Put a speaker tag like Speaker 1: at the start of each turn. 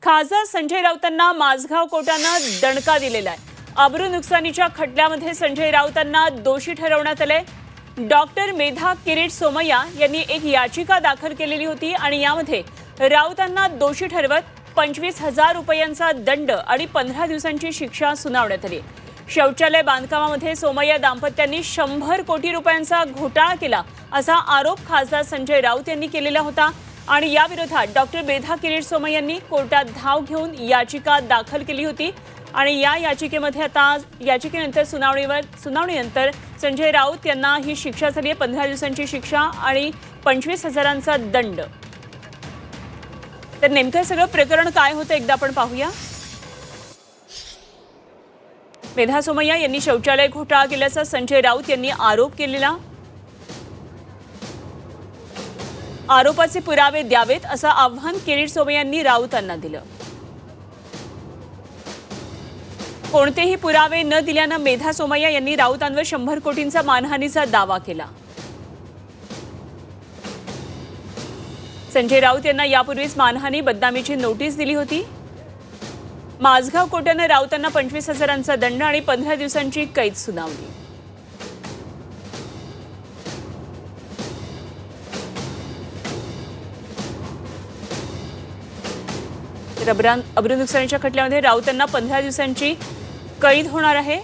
Speaker 1: खासदार संजय राऊतांना माझगाव कोर्टानं दणका दिलेला आहे। अब्रू नुकसानीच्या खटल्यामध्ये संजय राऊतांना दोषी ठरवण्यात आले। डॉक्टर मेधा किरीट सोमय्या यांनी एक याचिका दाखल केलेली होती आणि यामध्ये राऊतांना दोषी ठरवत 25,000 रुपयांचा दंड आणि 15 दिवसांची शिक्षा सुनावण्यात आली। शौचालय बांधकामामध्ये सोमय्या दाम्पत्यांनी 100 कोटी रुपयांचा घोटाळा केला असा आरोप खासदार संजय राऊत यांनी केलेला होता आणि या विरोधात डॉक्टर मेधा किरीट सोमय्या यांनी कोर्टात धाव घेऊन याचिका दाखल केली होती आणि या याचिकेमध्ये आता याचिकेनंतर सुनावणीनंतर संजय राऊत यांना ही शिक्षा झाली आहे, 15 दिवसांची शिक्षा आणि 25,000चा दंड। तर नेमकं सगळं प्रकरण काय होतं एकदा आपण पाहूया। मेधा सोमय्या यांनी शौचालय घोटाळा केल्याचा संजय राऊत यांनी आरोप केलेला। आरोपाचे पुरावे द्यावेत असं आव्हान किरीट सोमय्या यांनी राऊतांना दिलं। कोणतेही पुरावे न दिल्यानं मेधा सोमय्या यांनी राऊतांवर 100 कोटींचा मानहानीचा दावा केला। संजय राऊत यांना यापूर्वीच मानहानी बदनामीची नोटीस दिली होती। माझगाव कोर्टानं राऊतांना 25,000चा दंड आणि 15 दिवसांची कैद सुनावली। अब्रू नुकसानीच्या खटल्यामध्ये राऊतांना 15 दिवसांची कैद होणार आहे।